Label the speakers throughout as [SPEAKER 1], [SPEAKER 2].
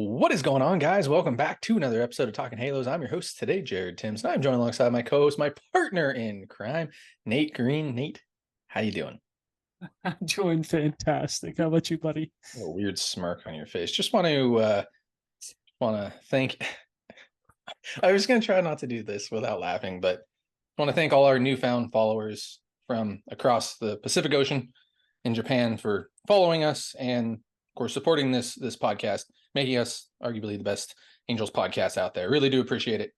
[SPEAKER 1] What is going on, guys? Welcome back to another episode of Talking Halos. I'm your host today, Jared Timms, and I'm joined alongside my co-host, my partner in crime, Nate Green. Nate, how you doing?
[SPEAKER 2] I'm doing fantastic. How about you, buddy?
[SPEAKER 1] A weird smirk on your face. Just want to thank. I was going to try not to do this without laughing, but I want to thank all our newfound followers from across the Pacific Ocean in Japan for following us and, of course, supporting this podcast, making us arguably the best Angels podcast out there. Really do appreciate it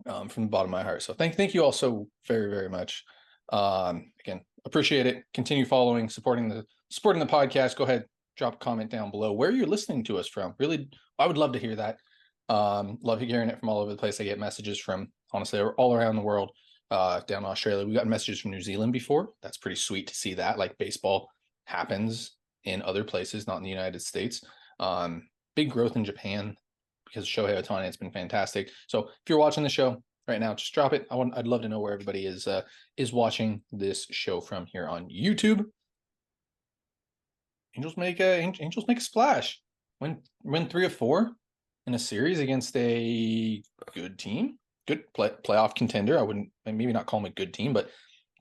[SPEAKER 1] from the bottom of my heart. So thank you all so very, very much. Again, appreciate it. Continue following, supporting the podcast. Go ahead, drop a comment down below where you're listening to us from. Really, I would love to hear that. Love hearing it from all over the place. I get messages from, honestly, all around the world. Down in Australia, we got messages from New Zealand before. That's pretty sweet to see that. Like, baseball happens in other places, not in the United States. Big growth in Japan because Shohei Ohtani. It's been fantastic. So if you're watching the show right now, just drop it. I'd love to know where everybody is watching this show from here on YouTube. Angels make a splash. Win 3 of 4 in a series against a good team. Good playoff contender. I wouldn't maybe not call them a good team, but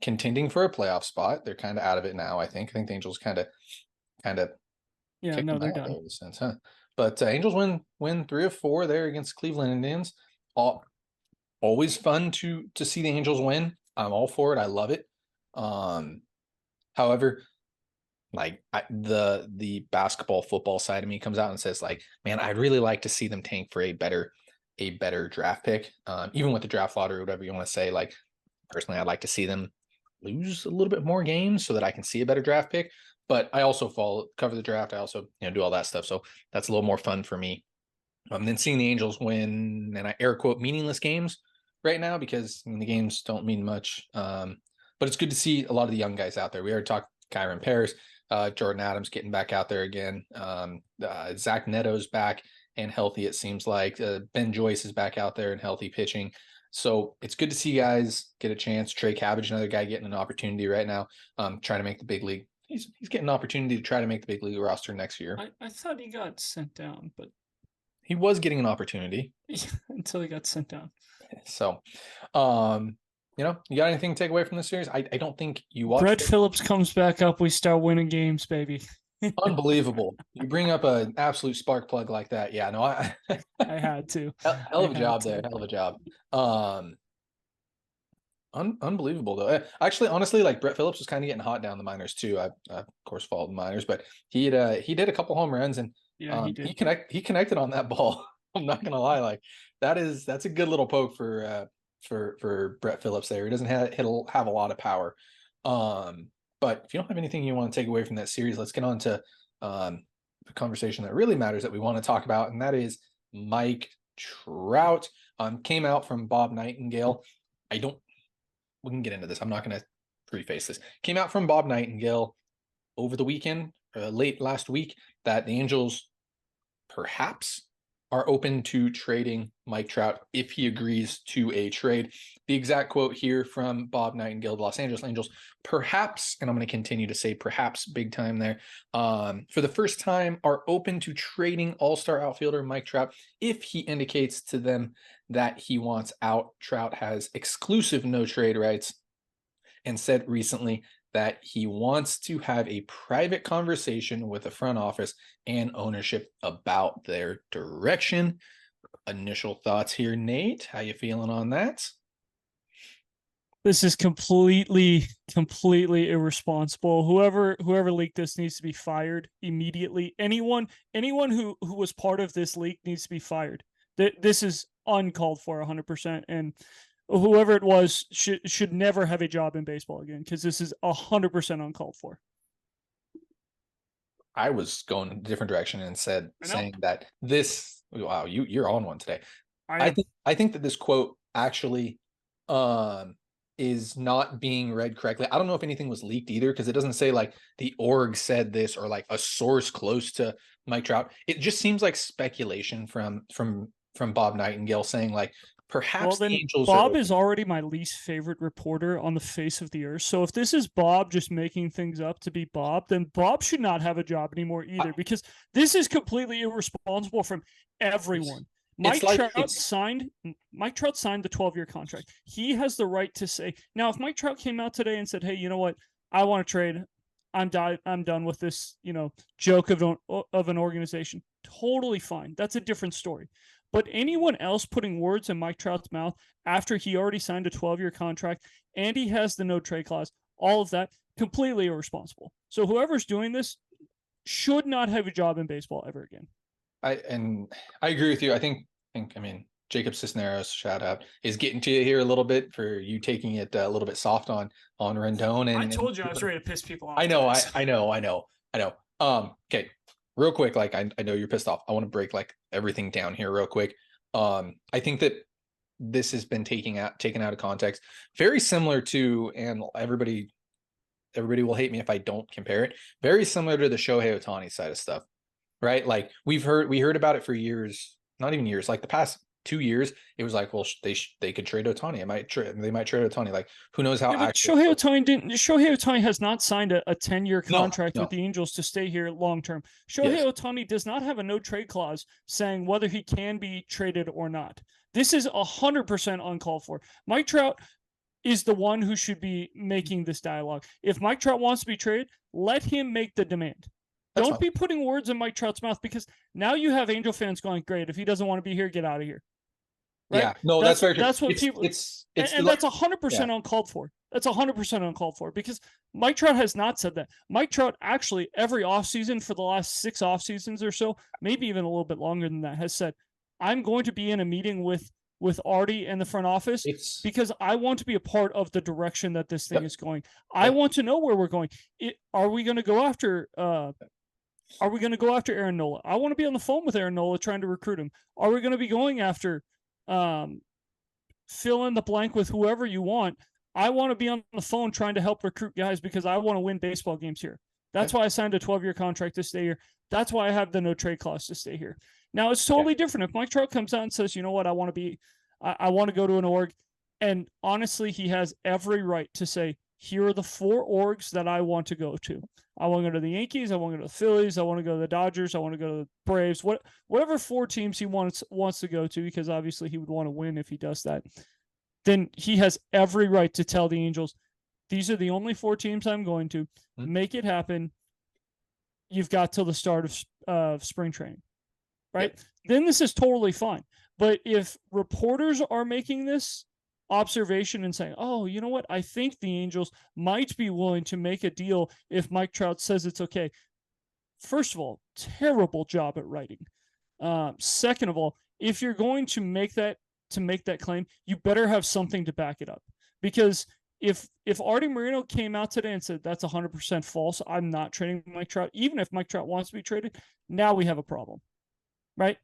[SPEAKER 1] contending for a playoff spot. They're kind of out of it now. I think the Angels kind of
[SPEAKER 2] yeah, no, they're done.
[SPEAKER 1] In a sense, huh? But Angels win 3 of 4 there against Cleveland Indians. Always fun to see the Angels win. I'm all for it. I love it. However, like the basketball football side of me comes out and says, like, man, I'd really like to see them tank for a better draft pick, even with the draft lottery, whatever you want to say. Like, personally, I'd like to see them lose a little bit more games so that I can see a better draft pick. But I also cover the draft. I also do all that stuff. So that's a little more fun for me. Then seeing the Angels win, and I air quote meaningless games right now because the games don't mean much. But it's good to see a lot of the young guys out there. We already talked Kyron Paris, Jordan Adams getting back out there again. Zach Neto's back and healthy, it seems like. Ben Joyce is back out there and healthy pitching. So it's good to see guys get a chance. Trey Cabbage, another guy getting an opportunity right now, trying to make the big league. He's getting an opportunity to try to make the big league roster next year.
[SPEAKER 2] I thought he got sent down, but
[SPEAKER 1] he was getting an opportunity
[SPEAKER 2] until he got sent down.
[SPEAKER 1] So, you got anything to take away from this series? I don't think you watched.
[SPEAKER 2] Brett Phillips comes back up. We start winning games, baby.
[SPEAKER 1] Unbelievable. You bring up an absolute spark plug like that. Yeah, no, I
[SPEAKER 2] had to.
[SPEAKER 1] Hell of a job there. Hell of a job. Unbelievable though. Actually, honestly, like, Brett Phillips was kind of getting hot down the minors too. I of course followed the minors, but he did a couple home runs, and
[SPEAKER 2] he did.
[SPEAKER 1] He connected on that ball. I'm not gonna lie, like, that's a good little poke for Brett Phillips there. He doesn't have a lot of power. But if you don't have anything you want to take away from that series, let's get on to the conversation that really matters, that we want to talk about, and that is Mike Trout. Came out from Bob Nightingale. We can get into this. I'm not going to preface this. Came out from Bob Nightingale over the weekend, late last week, that the Angels perhaps are open to trading Mike Trout if he agrees to a trade. The exact quote here from Bob Nightingale, the Los Angeles Angels, perhaps, and I'm going to continue to say perhaps big time there, for the first time are open to trading all-star outfielder Mike Trout if he indicates to them that he wants out. Trout has exclusive no-trade rights and said recently that he wants to have a private conversation with the front office and ownership about their direction. Initial thoughts here, Nate. How you feeling on that?
[SPEAKER 2] This is completely irresponsible. Whoever leaked this needs to be fired immediately. Anyone who was part of this leak needs to be fired. This is uncalled for 100%, and whoever it was should never have a job in baseball again, because this is 100% uncalled for.
[SPEAKER 1] I was going a different direction and saying that this. Wow, you're on one today. I think that this quote actually is not being read correctly. I don't know if anything was leaked either, because it doesn't say like the org said this or like a source close to Mike Trout. It just seems like speculation from Bob Nightingale saying like,
[SPEAKER 2] Well,
[SPEAKER 1] perhaps the
[SPEAKER 2] then
[SPEAKER 1] Angels are
[SPEAKER 2] Bob is
[SPEAKER 1] open.
[SPEAKER 2] already my least favorite reporter on the face of the earth. So if this is Bob just making things up to be Bob, then Bob should not have a job anymore either, because this is completely irresponsible from
[SPEAKER 1] It's
[SPEAKER 2] everyone.
[SPEAKER 1] it's like it's
[SPEAKER 2] Mike Trout signed the 12-year contract. He has the right to say, now if Mike Trout came out today and said, "Hey, you know what? I want to trade. I'm done with this, joke of an organization." Totally fine. That's a different story. But anyone else putting words in Mike Trout's mouth after he already signed a 12-year contract and he has the no trade clause, all of that, completely irresponsible. So whoever's doing this should not have a job in baseball ever again.
[SPEAKER 1] I agree with you. I mean Jacob Cisneros, shout out, is getting to you here a little bit for you taking it a little bit soft on Rendon.
[SPEAKER 2] I
[SPEAKER 1] And
[SPEAKER 2] told you I was ready to piss people off.
[SPEAKER 1] I know, I know. Okay, real quick, like I know you're pissed off. I want to break like everything down here real quick. I think that this has been taken out of context, very similar to, and everybody will hate me if I don't compare it, very similar to the Shohei Ohtani side of stuff, right? Like we heard about it for years, not even years, like the past 2 years. It was like, well, they could trade Ohtani. They might trade Ohtani. Like who knows how
[SPEAKER 2] Yeah, but
[SPEAKER 1] actual.
[SPEAKER 2] Shohei Ohtani has not signed a 10-year
[SPEAKER 1] No,
[SPEAKER 2] contract with
[SPEAKER 1] no,
[SPEAKER 2] the Angels to stay here long term.
[SPEAKER 1] yes,
[SPEAKER 2] Shohei Ohtani does not have a no trade clause saying whether he can be traded or not. This is 100% uncalled for. Mike Trout is the one who should be making this dialogue. If Mike Trout wants to be traded, let him make the demand.
[SPEAKER 1] that's
[SPEAKER 2] Don't
[SPEAKER 1] fine.
[SPEAKER 2] be putting words in Mike Trout's mouth, because now you have Angel fans going, "Great, if he doesn't want to be here, get out of here." Right?
[SPEAKER 1] Yeah, no, that's very true.
[SPEAKER 2] That's what people,
[SPEAKER 1] It's
[SPEAKER 2] and
[SPEAKER 1] like,
[SPEAKER 2] that's
[SPEAKER 1] yeah,
[SPEAKER 2] 100% uncalled for. That's 100% uncalled for, because Mike Trout has not said that. Mike Trout actually every offseason for the last 6 off seasons or so, maybe even a little bit longer than that, has said, "I'm going to be in a meeting with Artie and the front office
[SPEAKER 1] it's
[SPEAKER 2] because I want to be a part of the direction that this thing
[SPEAKER 1] yep,
[SPEAKER 2] is going. I
[SPEAKER 1] yep,
[SPEAKER 2] want to know where we're going. Are we going to go after Aaron Nola? I want to be on the phone with Aaron Nola trying to recruit him. Are we going to be going after fill in the blank with whoever you want? I want to be on the phone trying to help recruit guys because I want to win baseball games here. That's
[SPEAKER 1] yep,
[SPEAKER 2] why I signed a 12-year contract to stay here. That's why I have the no trade clause to stay here." Now it's
[SPEAKER 1] yeah,
[SPEAKER 2] totally different if Mike Trout comes out and says, "You know what, I want to go to an org," and honestly, he has every right to say, "Here are the 4 orgs that I want to go to. I want to go to the Yankees. I want to go to the Phillies. I want to go to the Dodgers. I want to go to the Braves. Whatever 4 teams he wants to go to, because obviously he would want to win if he does that." Then he has every right to tell the Angels, "These are the only 4 teams I'm going to.
[SPEAKER 1] mhm,
[SPEAKER 2] Make it happen. You've got till the start of spring training." Right?
[SPEAKER 1] yep,
[SPEAKER 2] Then this is totally fine. But if reporters are making this observation and saying, "Oh, you know what? I think the Angels might be willing to make a deal if Mike Trout says it's okay." First of all, terrible job at writing. Second of all, if you're going to make that claim, you better have something to back it up. Because if Artie Moreno came out today and said that's 100% false, "I'm not trading Mike Trout," even if Mike Trout wants to be traded, now we have a problem, right?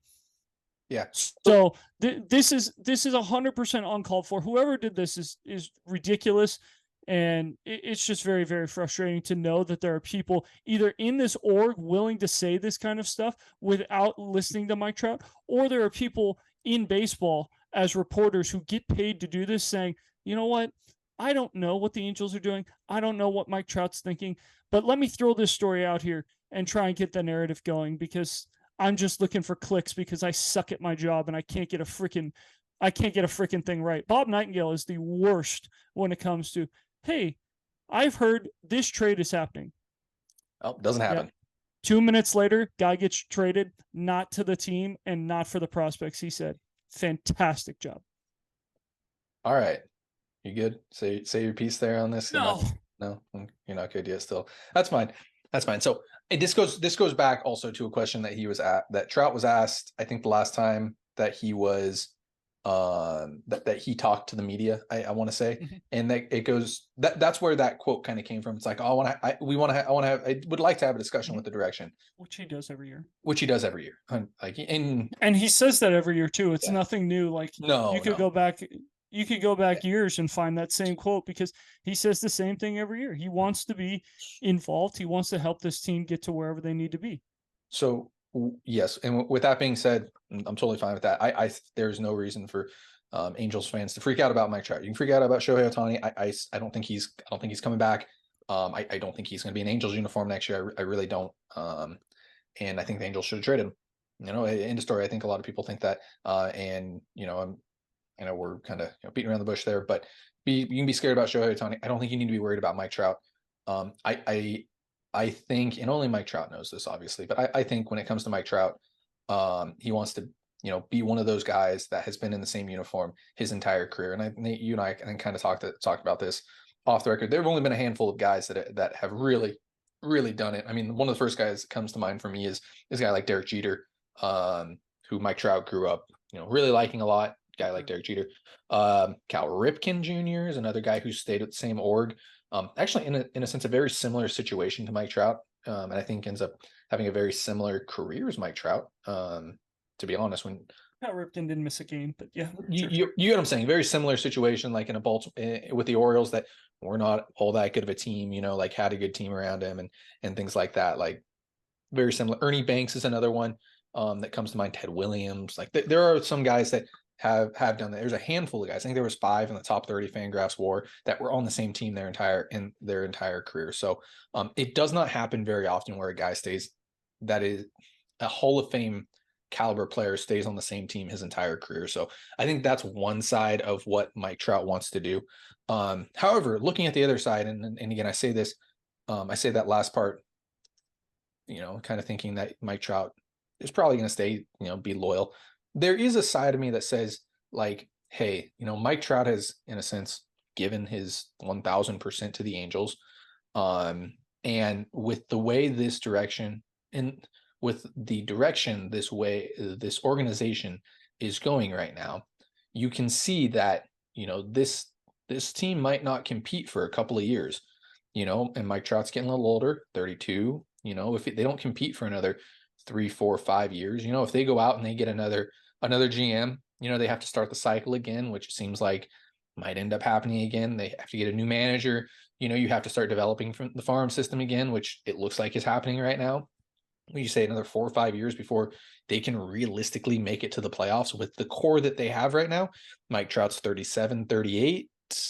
[SPEAKER 1] yeah. So
[SPEAKER 2] So this is 100% uncalled for. Whoever did this is ridiculous, and it's just very, very frustrating to know that there are people either in this org willing to say this kind of stuff without listening to Mike Trout, or there are people in baseball as reporters who get paid to do this saying, "You know what? I don't know what the Angels are doing. I don't know what Mike Trout's thinking, but let me throw this story out here and try and get the narrative going, because I'm just looking for clicks because I suck at my job and I can't get a freaking thing right." Bob Nightingale is the worst when it comes to, "Hey, I've heard this trade is happening."
[SPEAKER 1] oh, doesn't
[SPEAKER 2] Yep.
[SPEAKER 1] happen.
[SPEAKER 2] 2 minutes later, guy gets traded, not to the team and not for the prospects he said. Fantastic job.
[SPEAKER 1] All right, you good? Say your piece there on this.
[SPEAKER 2] No.
[SPEAKER 1] No, you're not good yet. Still, that's fine. That's fine. So this goes back also to a question that Trout was asked. I think the last time that he was that he talked to the media, I want to say, and that it goes that's where that quote kind of came from. It's like, oh, I would like to have a discussion with the direction,
[SPEAKER 2] Which he does every year.
[SPEAKER 1] which he does every year. Like,
[SPEAKER 2] And he says that every year too. It's
[SPEAKER 1] yeah,
[SPEAKER 2] nothing new. Like
[SPEAKER 1] no,
[SPEAKER 2] you could
[SPEAKER 1] no,
[SPEAKER 2] go back years and find that same quote, because he says the same thing every year. He wants to be involved. He wants to help this team get to wherever they need to be.
[SPEAKER 1] So yes, and with that being said, I'm totally fine with that. There's no reason for Angels fans to freak out about Mike Trout. You can freak out about Shohei Ohtani. I don't think he's coming back. I don't think he's going to be an Angels uniform next year. I really don't. And I think the Angels should have traded him. End of story. I think a lot of people think that. And I know we're kind of beating around the bush there, but you can be scared about Shohei Ohtani. I don't think you need to be worried about Mike Trout. I think, and only Mike Trout knows this, obviously, but I think when it comes to Mike Trout, he wants to be one of those guys that has been in the same uniform his entire career. And Nate, you and I kind of talked about this off the record. There have only been a handful of guys that have really, really done it. I mean, one of the first guys that comes to mind for me is a guy like Derek Jeter, who Mike Trout grew up, really liking a lot. Guy like Derek Jeter. Cal Ripken Jr. is another guy who stayed at the same org. Actually, in a sense, a very similar situation to Mike Trout, and I think ends up having a very similar career as Mike Trout. To be honest, when
[SPEAKER 2] Cal Ripken didn't miss a game, but yeah,
[SPEAKER 1] you get what I'm saying. Very similar situation, like in a Baltimore with the Orioles, that were not all that good of a team. Like had a good team around him and things like that. Like very similar. Ernie Banks is another one that comes to mind. Ted Williams. Like there are some guys that have done that. There's a handful of guys. I think there was 5 in the top 30 Fangraphs WAR that were on the same team their entire career. So it does not happen very often where a guy stays, that is a Hall of Fame caliber player, stays on the same team his entire career. So I think that's one side of what Mike Trout wants to do. However, looking at the other side, and again, I say that last part, kind of thinking that Mike Trout is probably going to stay, be loyal. There is a side of me that says, like, hey, Mike Trout has, in a sense, given his 1000% to the Angels. And with the way this direction, and with the direction this organization is going right now, you can see that, this team might not compete for a couple of years, and Mike Trout's getting a little older, 32, if they don't compete for another 3, 4, 5 years, if they go out and they get another GM, they have to start the cycle again, which seems like might end up happening again. They have to get a new manager. You have to start developing from the farm system again, which it looks like is happening right now. You say another 4 or 5 years before they can realistically make it to the playoffs with the core that they have right now. Mike Trout's 37, 38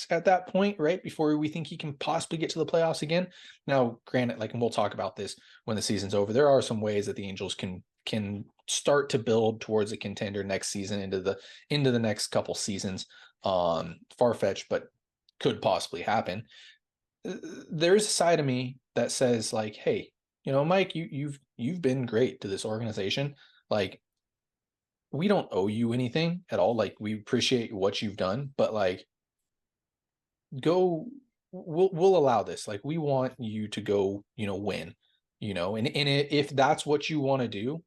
[SPEAKER 1] at that point, right? Before we think he can possibly get to the playoffs again. Now, granted, and we'll talk about this when the season's over, there are some ways that the Angels can start to build towards a contender next season into the next couple seasons. Far-fetched, but could possibly happen. There's a side of me that says, like, hey, Mike, you've been great to this organization. Like, we don't owe you anything at all. Like, we appreciate what you've done, but like, we'll allow this. Like, we want you to go, win, and if that's what you want to do,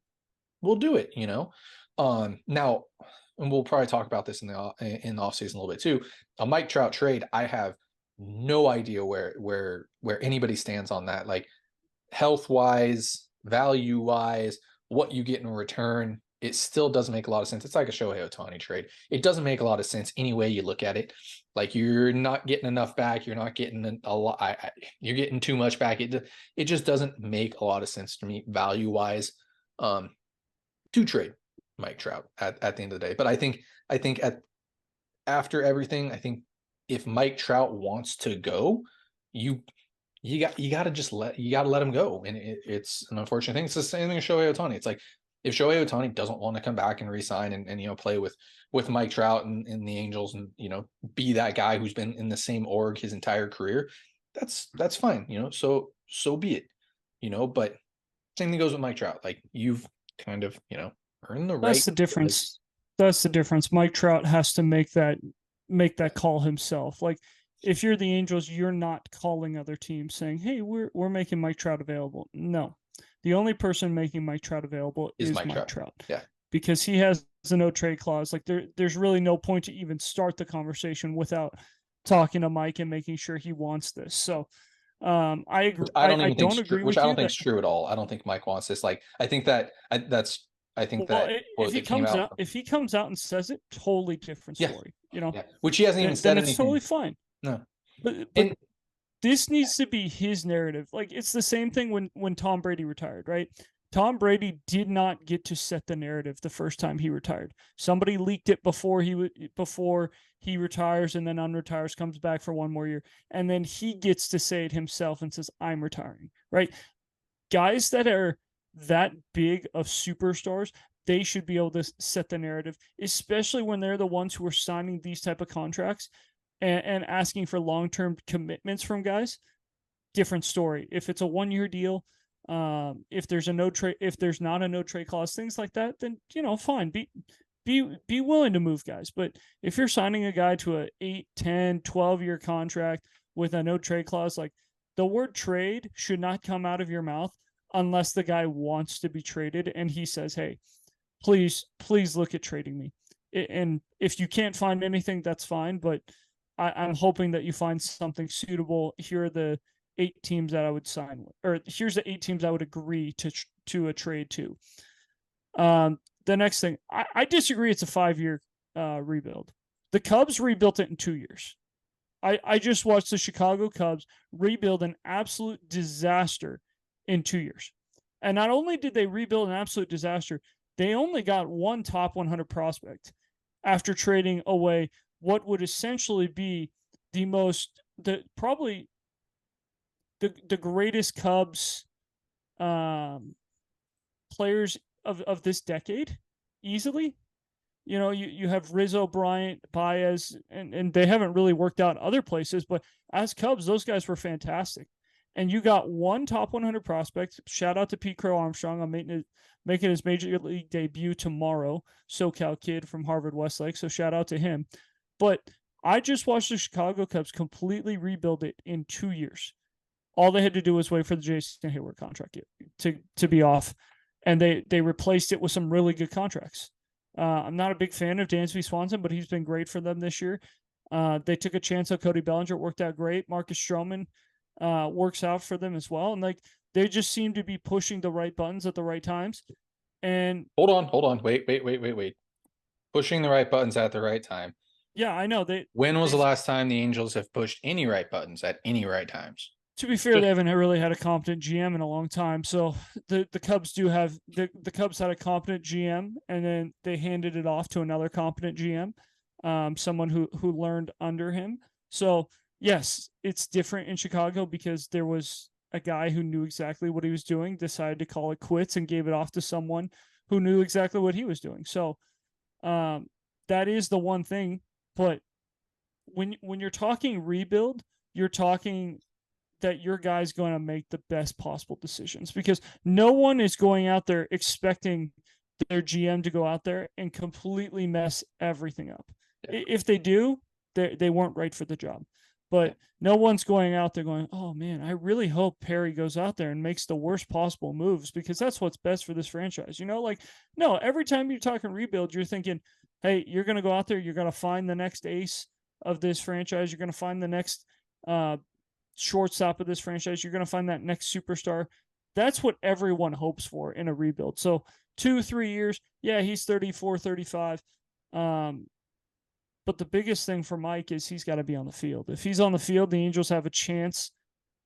[SPEAKER 1] we'll do it, now, and we'll probably talk about this in the offseason a little bit too. A Mike Trout trade, I have no idea where anybody stands on that. Like, health wise, value wise, what you get in return, it still doesn't make a lot of sense. It's like a Shohei Ohtani trade. It doesn't make a lot of sense any way you look at it. Like, you're not getting enough back. You're not getting a lot. You're getting too much back. It just doesn't make a lot of sense to me value wise to trade Mike Trout at the end of the day. But I think after everything, I think if Mike Trout wants to go, you gotta let him go. And it's an unfortunate thing. It's the same thing as Shohei Ohtani. It's like, if Shohei Ohtani doesn't want to come back and re-sign and play with Mike Trout and the Angels and be that guy who's been in the same org his entire career, that's fine. So be it. But same thing goes with Mike Trout. Like, you've kind of earned the right.
[SPEAKER 2] That's the difference. That's the difference. Mike Trout has to make that call himself. Like, if you're the Angels, you're not calling other teams saying, "Hey, we're making Mike Trout available." No, the only person making Mike Trout available is Mike Trout.
[SPEAKER 1] Yeah,
[SPEAKER 2] because he has a no trade clause. Like, there's really no point to even start the conversation without talking to Mike and making sure he wants this. So, I agree.
[SPEAKER 1] I don't
[SPEAKER 2] agree with
[SPEAKER 1] I don't
[SPEAKER 2] you
[SPEAKER 1] think it's true at all. I don't think Mike wants this. Like, I think that
[SPEAKER 2] if he comes out and says it, totally different story.
[SPEAKER 1] Which he hasn't even said
[SPEAKER 2] then
[SPEAKER 1] anything.
[SPEAKER 2] It's totally fine.
[SPEAKER 1] No,
[SPEAKER 2] but this needs to be his narrative. Like, it's the same thing when Tom Brady retired, right? Tom Brady did not get to set the narrative the first time he retired. Somebody leaked it before he retires and then unretires, comes back for one more year, and then he gets to say it himself and says, "I'm retiring." Right? Guys that are that big of superstars, they should be able to set the narrative, especially when they're the ones who are signing these type of contracts and asking for long-term commitments from guys. Different story. If it's a 1 year deal, if there's a no trade, if there's not a no trade clause, things like that, then fine. Be willing to move guys. But if you're signing a guy to a 8, 10, 12 year contract with a no trade clause, like, the word trade should not come out of your mouth unless the guy wants to be traded and he says, "Hey, please look at trading me." And if you can't find anything, that's fine. But I'm hoping that you find something suitable. Here are the 8 teams that I would sign with, or here's the 8 teams I would agree to a trade to. The next thing, I disagree. It's a 5 year rebuild. The Cubs rebuilt it in 2 years. I just watched the Chicago Cubs rebuild an absolute disaster in 2 years. And not only did they rebuild an absolute disaster, they only got one top 100 prospect after trading away what would essentially be probably the greatest Cubs players of this decade, easily. You have Rizzo, Bryant, Baez, and they haven't really worked out other places, but as Cubs, those guys were fantastic. And you got one top 100 prospect. Shout out to Pete Crow Armstrong on making his major league debut tomorrow. SoCal kid from Harvard Westlake. So shout out to him. But I just watched the Chicago Cubs completely rebuild it in 2 years. All they had to do was wait for the Jason Hayward contract to be off, and they replaced it with some really good contracts. I'm not a big fan of Dansby Swanson, but he's been great for them this year. They took a chance on Cody Bellinger. It worked out great. Marcus Stroman works out for them as well. And they just seem to be pushing the right buttons at the right times. And
[SPEAKER 1] hold on. Wait. Pushing the right buttons at the right time.
[SPEAKER 2] Yeah, I know.
[SPEAKER 1] When was the last time the Angels have pushed any right buttons at any right times?
[SPEAKER 2] To be fair, they haven't really had a competent GM in a long time. So the Cubs do have the Cubs had a competent GM, and then they handed it off to another competent GM, someone who learned under him. So yes, it's different in Chicago because there was a guy who knew exactly what he was doing, decided to call it quits, and gave it off to someone who knew exactly what he was doing. So that is the one thing. But when you're talking rebuild, you're talking that your guy's going to make the best possible decisions, because no one is going out there expecting their GM to go out there and completely mess everything up. Yeah. If they do, they weren't right for the job. But no one's going out there going, "Oh man, I really hope Perry goes out there and makes the worst possible moves, because that's what's best for this franchise." No, every time you're talking rebuild, you're thinking, hey, you're going to go out there, you're going to find the next ace of this franchise, you're going to find the next shortstop of this franchise, you're going to find that next superstar. That's what everyone hopes for in a rebuild. So 2-3 years, yeah, he's 34, 35. But the biggest thing for Mike is he's got to be on the field. If he's on the field, the Angels have a chance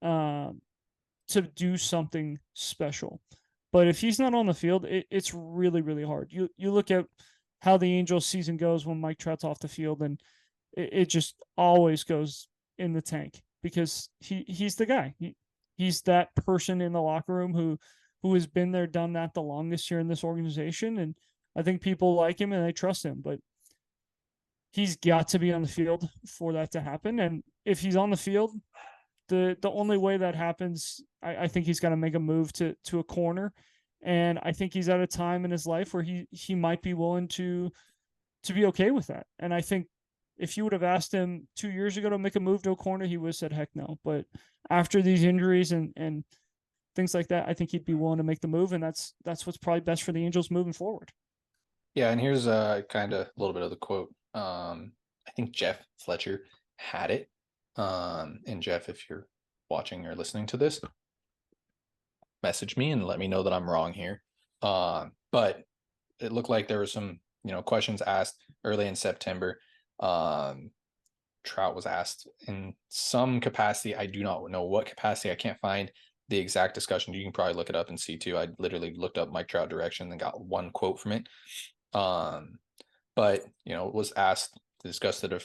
[SPEAKER 2] to do something special. But if he's not on the field, it's really, really hard. You look at how the Angels season goes when Mike Trout's off the field, and it just always goes in the tank, because he's the guy. He's that person in the locker room who has been there, done that the longest here in this organization. And I think people like him and they trust him, but he's got to be on the field for that to happen. And if he's on the field, the only way that happens, I think he's got to make a move to a corner. And I think he's at a time in his life where he might be willing to be okay with that. And I think if you would have asked him 2 years ago to make a move to a corner, he would have said, heck no. But after these injuries and things like that, I think he'd be willing to make the move. And that's what's probably best for the Angels moving forward.
[SPEAKER 1] Yeah. And here's kind of a little bit of the quote. I think Jeff Fletcher had it. And Jeff, if you're watching or listening to this, message me and let me know that I'm wrong here. But it looked like there were some, questions asked early in September. Trout was asked in some capacity. I do not know what capacity. I can't find the exact discussion. You can probably look it up and see too. I literally looked up Mike Trout direction and got one quote from it. But was asked to discuss the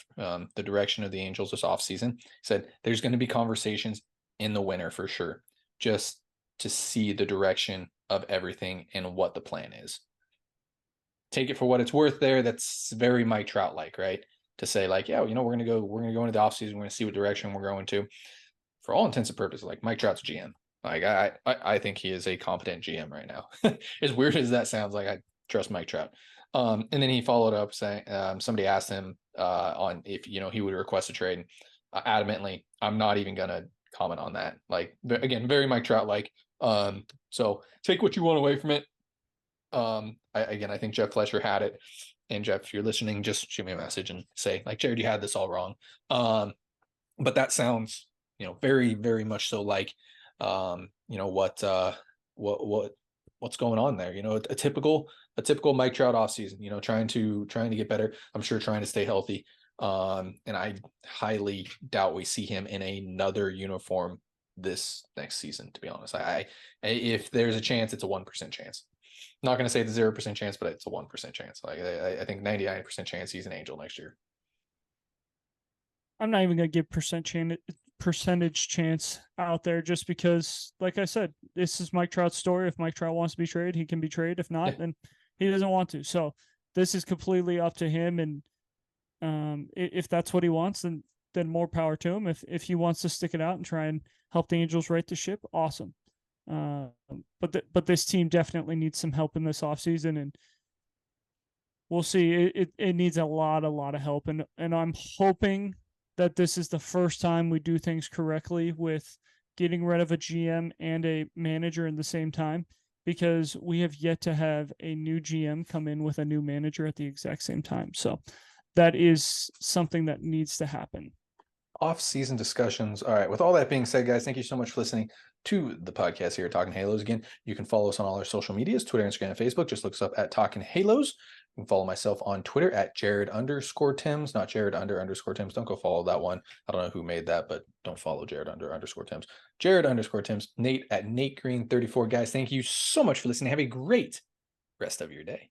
[SPEAKER 1] direction of the Angels this offseason. He said there's going to be conversations in the winter for sure, just to see the direction of everything and what the plan is. Take it for what it's worth there. That's very Mike Trout like, right? To say like, yeah, we're gonna go into the offseason, we're gonna see what direction we're going to. For all intents and purposes, like Mike Trout's GM. Like I think he is a competent GM right now. As weird as that sounds, like I trust Mike Trout. And then he followed up saying, somebody asked him on if he would request a trade. Adamantly, I'm not even gonna comment on that. Like again, very Mike Trout like. So take what you want away from it. I think Jeff Fletcher had it. And Jeff, if you're listening, just shoot me a message and say, like, Jared, you had this all wrong. But that sounds, very, very much so like, what's going on there? A typical Mike Trout offseason, trying to get better. I'm sure trying to stay healthy. And I highly doubt we see him in another uniform this next season, to be honest. If there's a chance, it's a 1% chance. Not going to say the 0% chance, but it's a 1% chance. Like I think 99% chance he's an Angel next year.
[SPEAKER 2] I'm not even going to give percentage chance out there just because, like I said, this is Mike Trout's story. If Mike Trout wants to be traded, he can be traded. If not, then he doesn't want to. So this is completely up to him. And if that's what he wants, then more power to him. If he wants to stick it out and try and help the Angels right the ship, awesome. But this team definitely needs some help in this offseason, and we'll see. It needs a lot of help, and I'm hoping that this is the first time we do things correctly with getting rid of a GM and a manager in the same time, because we have yet to have a new GM come in with a new manager at the exact same time. So that is something that needs to happen.
[SPEAKER 1] Off-season discussions. All right. With all that being said, guys, thank you so much for listening to the podcast here at Talking Halos. Again, you can follow us on all our social medias, Twitter, Instagram, and Facebook. Just look us up at Talking Halos. You can follow myself on Twitter at Jared_Tims, not Jared_Tims. Don't go follow that one. I don't know who made that, but don't follow Jared_Tims. Jared_Tims. Nate at Nate Green 34. Guys, thank you so much for listening. Have a great rest of your day.